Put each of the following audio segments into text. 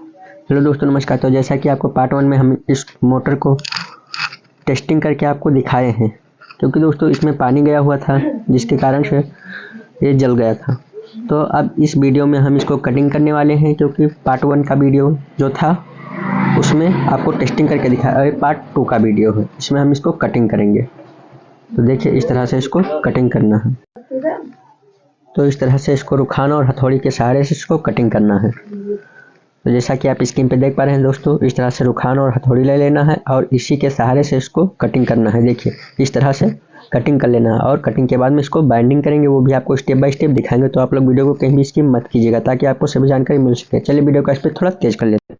Hello दोस्तों, नमस्कार। तो जैसा कि आपको पार्ट 1 में हम इस मोटर को टेस्टिंग करके आपको दिखाए हैं, क्योंकि दोस्तों इसमें पानी गया हुआ था जिसके कारण से ये जल गया था। तो अब इस वीडियो में हम इसको कटिंग करने वाले हैं, क्योंकि पार्ट 1 का वीडियो जो था उसमें आपको टेस्टिंग करके दिखाया और पार्ट 2 का वीडियो है, इसमें हम इसको कटिंग करेंगे। तो देखिए इस तरह से इसको कटिंग करना है। तो इस तरह से इसको रुखाना और हथौड़ी के सहारे से इसको कटिंग करना है। तो जैसा कि आप स्क्रीन पे देख पा रहे हैं दोस्तों, इस तरह से रुखाना और हथौड़ी ले लेना है और इसी के सहारे से इसको कटिंग करना है। देखिए इस तरह से कटिंग कर लेना है और कटिंग के बाद में इसको बाइंडिंग करेंगे, वो भी आपको स्टेप बाय स्टेप दिखाएंगे। तो आप लोग वीडियो को कहीं भी स्किप मत कीजिएगा ताकि आपको सभी जानकारी मिल सके। चलिए वीडियो का स्पीड थोड़ा तेज कर लेते हैं।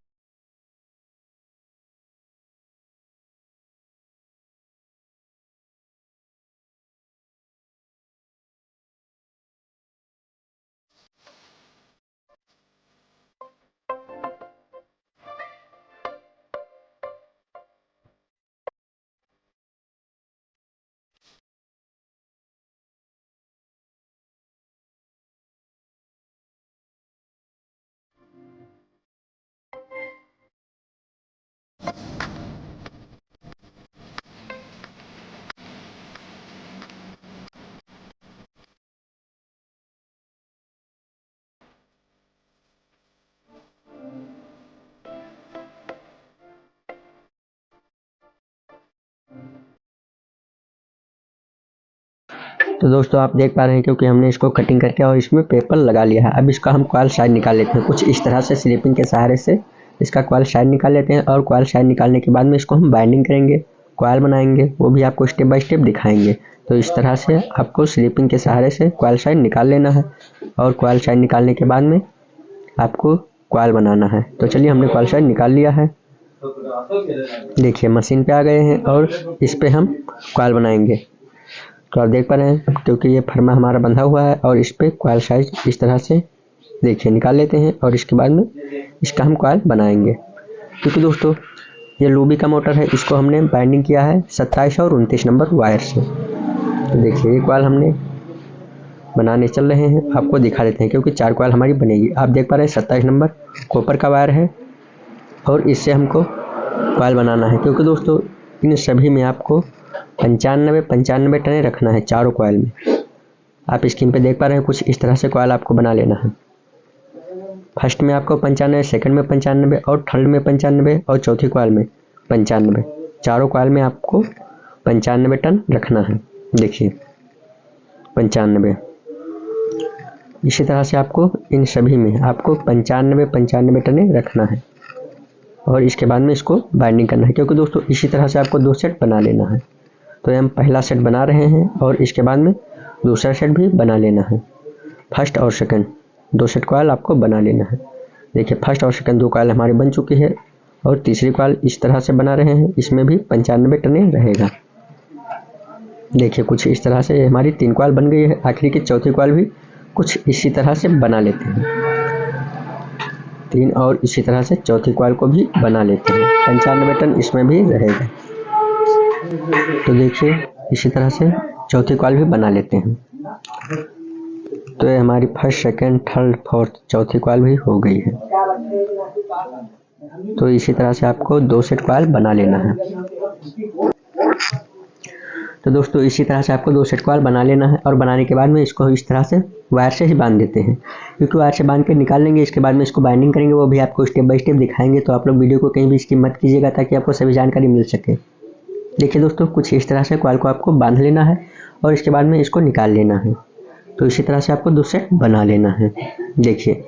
तो दोस्तों आप देख पा रहे हैं, क्योंकि हमने इसको कटिंग करके और इसमें पेपर लगा लिया है। अब इसका हम कॉइल साइड निकाल लेते हैं। कुछ इस तरह से स्लिपिंग के सहारे से इसका कॉइल साइड निकाल लेते हैं और कॉइल साइड निकालने के बाद में इसको हम बाइंडिंग करेंगे, कॉइल बनाएंगे, वो भी आपको स्टेप बाय स्टेप दिखाएंगे। तो इस तरह से आपको स्लिपिंग के सहारे से कॉइल साइड निकाल लेना है और कॉइल साइड निकालने के बाद में आपको कॉइल बनाना है। तो चलिए हमने कॉइल साइड निकाल लिया है। देखिए मशीन पे आ गए हैं और इस पे हम कॉइल बनाएंगे। तो आप देख पा रहे हैं, क्योंकि ये फर्मा हमारा बंधा हुआ है और इस पे कॉइल साइज इस तरह से देखिए निकाल लेते हैं और इसके बाद में इसका हम कॉइल बनाएंगे। क्योंकि दोस्तों ये लूबी का मोटर है, इसको हमने बाइंडिंग किया है 27 और 29 नंबर वायर से। तो देखिए ये कॉइल हमने बनाने चल रहे हैं, आपको दिखा देते हैं, क्योंकि 4 कॉइल हमारी बनेगी। आप देख पा रहे हैं 27 नंबर कॉपर का वायर है और इससे हमको कॉइल बनाना है। क्योंकि दोस्तों इन सभी में आपको 95 टने रखना है चारों कॉइल में। आप स्क्रीन पे देख पा रहे हैं, कुछ इस तरह से कॉइल आपको बना लेना है। फर्स्ट में आपको 95, सेकंड में 95 और थर्ड में 95 और चौथी कॉइल में 95। चारों कॉइल में आपको 95 टन रखना है। देखिए 95। इसी तरह से आपको इन सभी में आपको 95 टने रखना है और इसके बाद में इसको बाइंडिंग करना है। क्योंकि दोस्तों इसी तरह से आपको 2 सेट बना लेना है। तो हम पहला सेट बना रहे हैं और इसके बाद में दूसरा सेट भी बना लेना है। फर्स्ट और सेकंड 2 सेट कॉइल आपको बना लेना है। देखिए फर्स्ट और सेकंड 2 कॉइल हमारी बन चुकी है और तीसरी कॉइल इस तरह से बना रहे हैं, इसमें भी 95 टने रहेगा। देखिए कुछ इस तरह से हमारी 3 कॉइल बन गई है। आखिरी की चौथी कॉइल भी कुछ इसी तरह से बना लेते हैं। 3 और इसी तरह से चौथी कॉइल को भी बना लेते हैं। 95 टन इसमें भी रहेगा। तो देखिए इसी तरह से चौथी कॉइल भी बना लेते हैं। तो ये हमारी फर्स्ट, सेकंड, थर्ड, फोर्थ चौथी कॉइल भी हो गई है। तो इसी तरह से आपको 2 सेट कॉइल बना लेना है। तो दोस्तों इसी तरह से आपको 2 सेट कॉइल बना लेना है और बनाने के बाद में इसको इस तरह से वायर से ही बांध देते हैं, क्योंकि वायर से बांध के निकाल लेंगे। इसके बाद में इसको बाइंडिंग करेंगे, वो भी आपको स्टेप बाय स्टेप दिखाएंगे। तो आप लोग वीडियो को कहीं भी स्किप मत कीजिएगा ताकि आपको सभी जानकारी मिल सके। देखिए दोस्तों कुछ इस तरह से कॉइल को आपको बांध लेना है और इसके बाद में इसको निकाल लेना है। तो इसी तरह से आपको 2 सेट बना लेना है। देखिए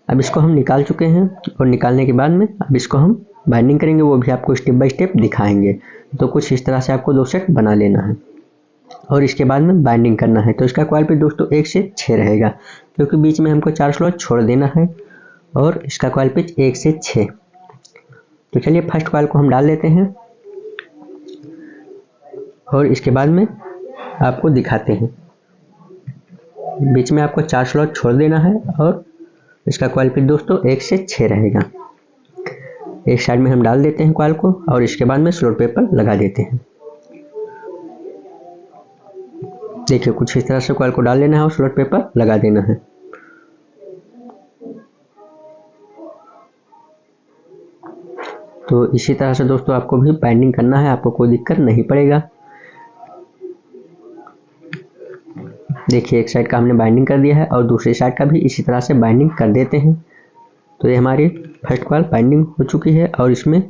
अब इसको हम निकाल चुके हैं और निकालने के बाद में अब इसको हम बाइंडिंग करेंगे, वो भी आपको स्टेप बाय स्टेप दिखाएंगे। तो कुछ इस तरह से आपको 2 सेट बना लेना है और इसके बाद में बाइंडिंग करना है। तो इसका कॉइल पे दोस्तों 1 से 6 रहेगा, क्योंकि बीच में हमको 4 स्लॉट छोड़ देना है और इसका कॉइल पिच 1 से 6। तो चलिए फर्स्ट कॉइल को हम डाल लेते हैं और इसके बाद में आपको दिखाते हैं। बीच में आपको 4 स्लॉट छोड़ देना है और इसका कॉइल पिच दोस्तों 1 से 6 रहेगा। एक साइड में हम डाल देते हैं कॉइल को और इसके बाद में स्लॉट पेपर लगा देते हैं। देखिए कुछ इस तरह से कॉइल को डाल लेना है और स्लॉट पेपर लगा देना है। तो इसी तरह से दोस्तों आपको भी बाइंडिंग करना है, आपको कोई दिक्कत नहीं पड़ेगा। देखिए एक साइड का हमने बाइंडिंग कर दिया है और दूसरी साइड का भी इसी तरह से बाइंडिंग कर देते हैं। तो ये हमारी फर्स्ट कॉइल बाइंडिंग हो चुकी है और इसमें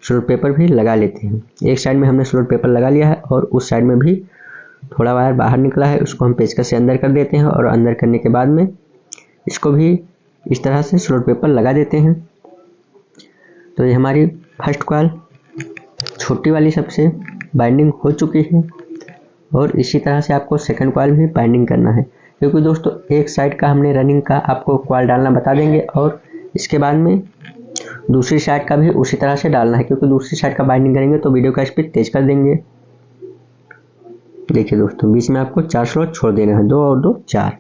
स्लोट पेपर भी लगा लेते हैं। एक साइड में हमने स्लोट पेपर लगा लिया है और उस साइड में भी थोड़ा वायर बाहर निकला है, उसको हम पेचकस से अंदर कर देते हैं और अंदर करने के बाद में इसको भी इस तरह से स्लोट पेपर लगा देते हैं। तो ये हमारी फर्स्ट कॉइल छोटी वाली सबसे बाइंडिंग हो चुकी है और इसी तरह से आपको सेकंड कॉइल भी बाइंडिंग करना है, क्योंकि दोस्तों एक साइड का हमने रनिंग का आपको कॉइल डालना बता देंगे और इसके बाद में दूसरी साइड का भी उसी तरह से डालना है, क्योंकि दूसरी साइड का बाइंडिंग करेंगे तो वीडियो का स्पीड तेज कर देंगे। देखिए दोस्तों बीच में आपको 4 स्लॉट छोड़ देना है, 2 और 2 4।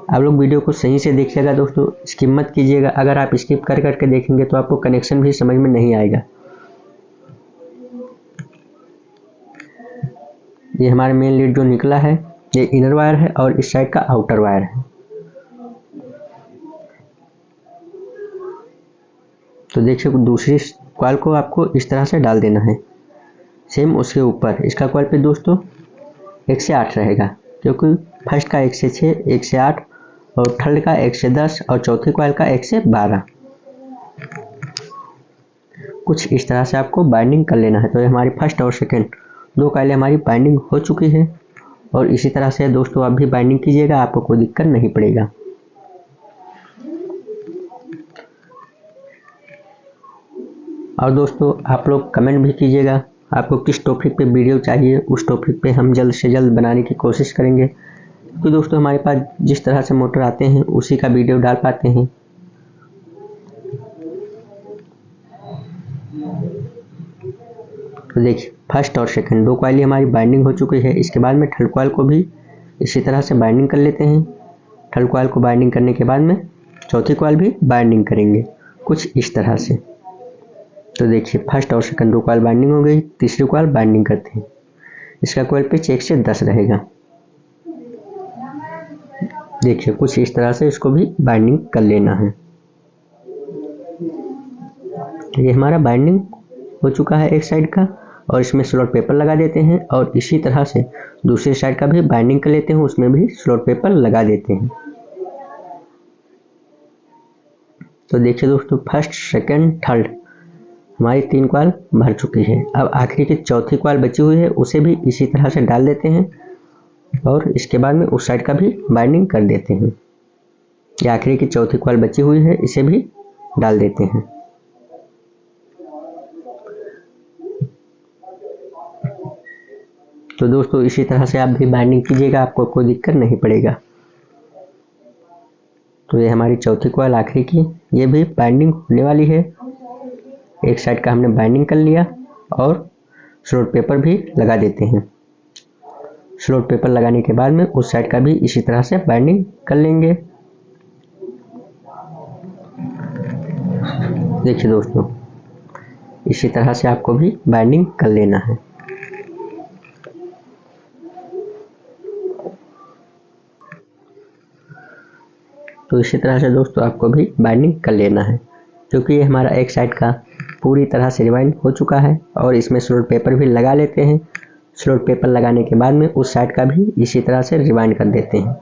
आप लोग वीडियो को सही से देखिएगा दोस्तों, स्किप मत कीजिएगा। अगर आप स्किप कर करके देखेंगे तो आपको कनेक्शन भी समझ में नहीं आएगा। ये हमारा मेन लीड जो निकला है ये इनर वायर है और इस साइड का आउटर वायर है। तो देखिए दूसरी कॉइल को आपको इस तरह से डाल देना है, सेम उसके ऊपर। इसका कॉइल पे दोस्तों 1 से 8 रहेगा, क्योंकि फर्स्ट का 1 से 6, 1 से 8 और थर्ड का 1 से 10 और चौथी कॉइल का 1 से 12। कुछ इस तरह से आपको बाइंडिंग कर लेना है। तो ये हमारी फर्स्ट और सेकेंड 2 कॉइलें हमारी बाइंडिंग हो चुकी है और इसी तरह से दोस्तों आप भी बाइंडिंग कीजिएगा, आपको कोई दिक्कत नहीं पड़ेगा। और दोस्तों आप लोग कमेंट भी कीजिएगा आपको किस टॉपिक पे वीडियो चाहिए, उस टॉपिक पे हम जल्द से जल्द बनाने की कोशिश करेंगे। तो दोस्तों हमारे पास जिस तरह से मोटर आते हैं उसी का वीडियो डाल पाते हैं। तो देखिए फर्स्ट और सेकंड 2 कॉइल हमारी बाइंडिंग हो चुकी है। इसके बाद में थर्ड कॉइल को भी इसी तरह से बाइंडिंग कर लेते हैं। थर्ड कॉइल को बाइंडिंग करने के बाद में चौथी कॉइल भी बाइंडिंग करेंगे कुछ इस तरह से। तो देखिए फर्स्ट और सेकंड 2 कॉइल बाइंडिंग हो गई, तीसरी कॉइल बाइंडिंग करते हैं। इसका कॉइल पिच 1 से 10 रहेगा। देखिए कुछ इस तरह से इसको भी बाइंडिंग कर लेना है। ये हमारा बाइंडिंग हो चुका है एक साइड का और इसमें स्लॉट पेपर लगा देते हैं और इसी तरह से दूसरी साइड का भी बाइंडिंग कर लेते हैं, उसमें भी स्लॉट पेपर लगा देते हैं। तो देखिए दोस्तों फर्स्ट सेकंड थर्ड हमारी 3 कॉइल भर चुकी है। अब आखिरी की चौथी कॉइल बची हुई है, उसे भी इसी तरह से डाल देते हैं और इसके बाद में उस साइड का भी बाइंडिंग कर देते हैं। ये आखिरी की चौथी कॉइल बची हुई है, इसे भी डाल देते हैं। तो दोस्तों इसी तरह से आप भी बाइंडिंग कीजिएगा, आपको कोई दिक्कत नहीं पड़ेगा। तो ये हमारी चौथी कॉइल आखिरी की, ये भी बाइंडिंग होने वाली है। एक साइड का हमने बाइंडिंग कर लिया और स्लॉट पेपर भी लगा देते हैं। स्लॉट पेपर लगाने के बाद में उस साइड का भी इसी तरह से बाइंडिंग कर लेंगे। देखिए दोस्तों इसी तरह से आपको भी बाइंडिंग कर लेना है। तो इसी तरह से दोस्तों आपको भी बाइंडिंग कर लेना है, क्योंकि ये हमारा एक साइड का पूरी तरह से रिवाइंड हो चुका है और इसमें स्लॉट पेपर भी लगा लेते हैं। स्लॉट पेपर लगाने के बाद में उस साइड का भी इसी तरह से रिवाइंड कर देते हैं।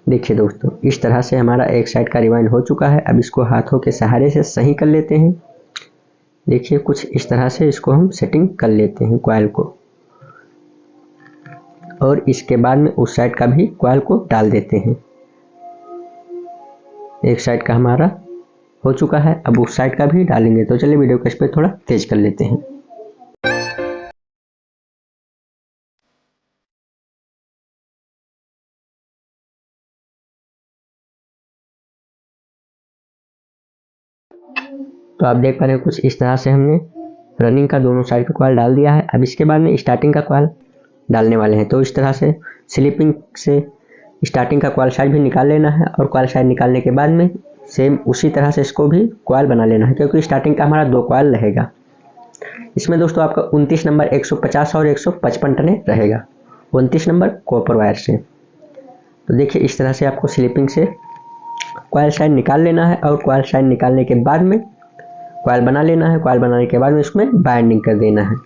देखिए दोस्तों इस तरह से हमारा एक साइड का रिवाइंड हो चुका है। अब इसको हाथों के सहारे से सही कर लेते हैं। देखिए कुछ इस तरह से इसको हम सेटिंग कर लेते हैं कॉइल को और इसके बाद में उस साइड का भी कॉइल को डाल देते हैं। एक साइड का हमारा हो चुका है, अब उस साइड का भी डालेंगे। तो चलिए वीडियो को इस पर थोड़ा तेज कर लेते हैं। तो आप देख पा रहे हैं कुछ इस तरह से हमने रनिंग का दोनों साइड का कॉइल डाल दिया है। अब इसके बाद में स्टार्टिंग का कॉइल डालने वाले हैं। तो इस तरह से स्लिपिंग से स्टार्टिंग का कॉइल साइड भी निकाल लेना है और कॉइल साइड निकालने के बाद में सेम उसी तरह से इसको भी कॉइल बना लेना है, क्योंकि स्टार्टिंग का हमारा 2 कॉइल रहेगा। इसमें दोस्तों आपका 29 नंबर 150 और 155 टने रहेगा। 29 नंबर कॉपर वायर से। तो देखिए इस तरह से आपको स्लिपिंग से कॉइल साइड निकाल लेना है और कॉइल साइड निकालने के बाद में कॉइल बना लेना है। कॉइल बनाने के बाद में इसमें बाइंडिंग कर देना है।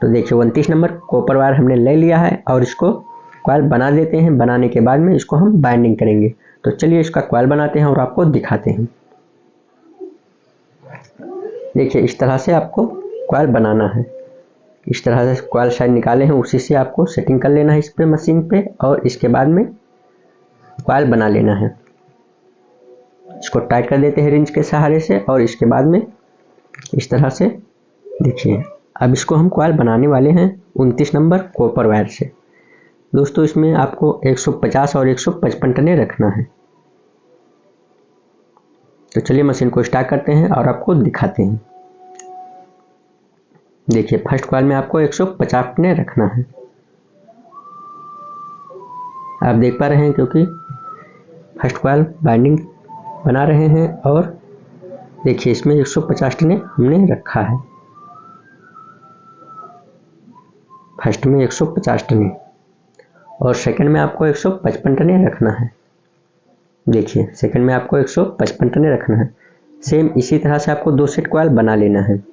तो देखिए 29 नंबर कॉपर वायर हमने ले लिया है और इसको कॉइल बना देते हैं। बनाने के बाद में इसको हम बाइंडिंग करेंगे। तो चलिए इसका कॉइल बनाते हैं और आपको दिखाते हैं। देखिए इस तरह से आपको कॉइल बनाना है। इस तरह से कॉइल साइड निकाले हैं, उसी से आपको सेटिंग कर लेना है इस पे मशीन पे और इसके बाद में कॉइल बना लेना है। इसको टाइट कर देते हैं रिंच के सहारे से और इसके बाद में इस तरह से देखिए अब इसको हम कॉइल बनाने वाले हैं 29 नंबर कॉपर वायर से। दोस्तों इसमें आपको 150 और 155 टने रखना है। तो चलिए मशीन को स्टार्ट करते हैं और आपको दिखाते हैं। देखिए फर्स्ट कॉइल में आपको 150 टने रखना है। आप देख पा रहे हैं क्योंकि फर्स्ट कॉइल बाइंडिंग बना रहे हैं और देखिए इसमें 150 टने हमने रखा है। फर्स्ट में 150 टने और सेकंड में आपको 155 टने रखना है। देखिए सेकंड में आपको 155 टने रखना है। सेम इसी तरह से आपको 2 सेट कॉइल बना लेना है।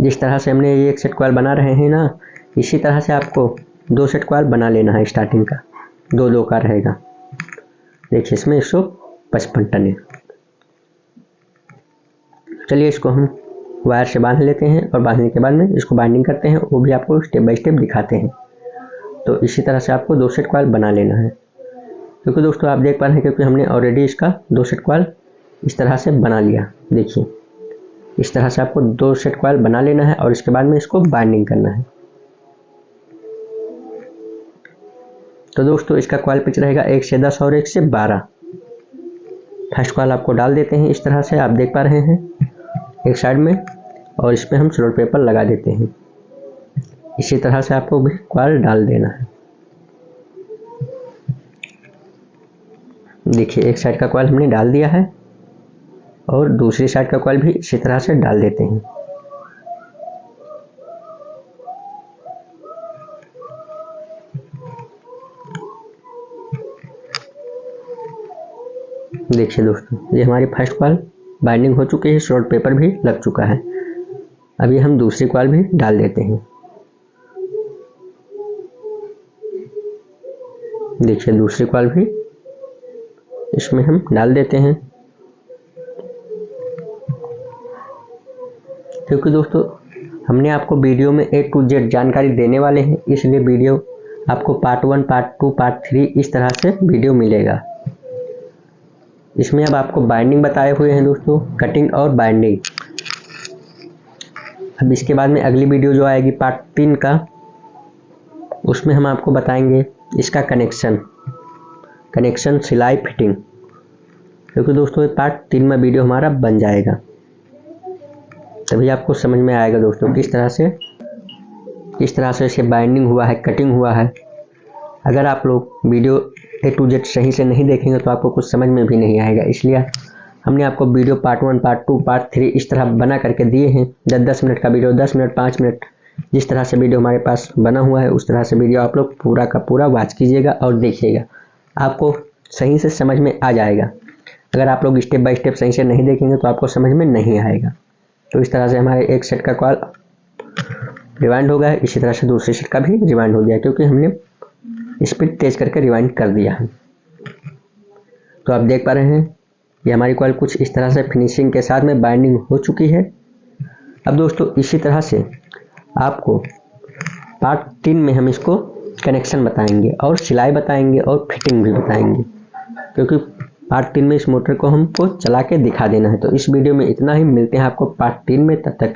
जिस तरह से हमने ये एक सेट कॉइल बना रहे हैं ना, इसी तरह से आपको 2 सेट कॉइल बना लेना है। स्टार्टिंग का 2-2 का रहेगा। देखिए इसमें 155 टने। चलिए इसको हम वायर से बांध लेते हैं और बांधने के बाद में इसको बाइंडिंग करते हैं। वो भी आपको स्टेप बाय स्टेप दिखाते हैं। तो इसी तरह से आपको 2 सेट कॉइल बना लेना है। क्योंकि दोस्तों आप देख पा रहे हैं क्योंकि हमने ऑलरेडी इसका 2 सेट कॉइल इस तरह से बना लिया। देखिए इस तरह से आपको 2 सेट कॉइल बना लेना है और इसके बाद में इसको बाइंडिंग करना है। तो दोस्तों इसका कॉइल पिच रहेगा 1 से 10 और 1 से 12। फर्स्ट कॉइल आपको डाल देते हैं इस तरह से, आप देख पा रहे हैं एक साइड में, और इस पर हम सिल्वर पेपर लगा देते हैं। इसी तरह से आपको भी कॉइल डाल देना है। देखिए एक साइड का कॉइल हमने डाल दिया है और दूसरी साइड का कॉइल भी इसी तरह से डाल देते हैं। देखिए दोस्तों ये हमारी फर्स्ट कॉइल बाइंडिंग हो चुकी है, शॉर्ट पेपर भी लग चुका है। अभी हम दूसरी कॉइल भी डाल देते हैं। देखिए दूसरी कॉइल भी इसमें हम डाल देते हैं। क्योंकि दोस्तों हमने आपको वीडियो में A to Z जानकारी देने वाले हैं, इसलिए वीडियो आपको पार्ट 1, पार्ट 2, पार्ट 3 इस तरह से वीडियो मिलेगा। इसमें अब आपको बाइंडिंग बताए हुए हैं दोस्तों, कटिंग और बाइंडिंग। अब इसके बाद में अगली वीडियो जो आएगी पार्ट 3 का, उसमें हम आपको बताएंगे इसका कनेक्शन सिलाई फिटिंग। क्योंकि दोस्तों पार्ट 3 में वीडियो हमारा बन जाएगा, तभी आपको समझ में आएगा दोस्तों किस तरह से इसे बाइंडिंग हुआ है, कटिंग हुआ है। अगर आप लोग वीडियो A to Z सही से नहीं देखेंगे तो आपको कुछ समझ में भी नहीं आएगा। इसलिए हमने आपको वीडियो पार्ट 1, पार्ट 2, पार्ट 3 इस तरह बना करके दिए हैं। 10-10 मिनट का वीडियो, 10 मिनट, 5 मिनट, जिस तरह से वीडियो हमारे पास बना हुआ है उस तरह से वीडियो आप लोग पूरा का पूरा वॉच कीजिएगा और देखिएगा, आपको सही से समझ में आ जाएगा। अगर आप लोग स्टेप बाय स्टेप सही से नहीं देखेंगे तो आपको समझ में नहीं आएगा। तो इस तरह से हमारे एक सेट का कॉल रिवाइंड हो गया है, इसी तरह से दूसरे सेट का भी रिवाइंड हो गया, क्योंकि हमने स्पीड तेज करके रिवाइंड कर दिया है। तो आप देख पा रहे हैं ये हमारी कॉइल कुछ इस तरह से फिनिशिंग के साथ में बाइंडिंग हो चुकी है। अब दोस्तों इसी तरह से आपको पार्ट 3 में हम इसको कनेक्शन बताएंगे और सिलाई बताएंगे और फिटिंग भी बताएंगे, क्योंकि पार्ट 3 में इस मोटर को हमको चला के दिखा देना है। तो इस वीडियो में इतना ही, मिलते हैं आपको पार्ट 3 में, तब तक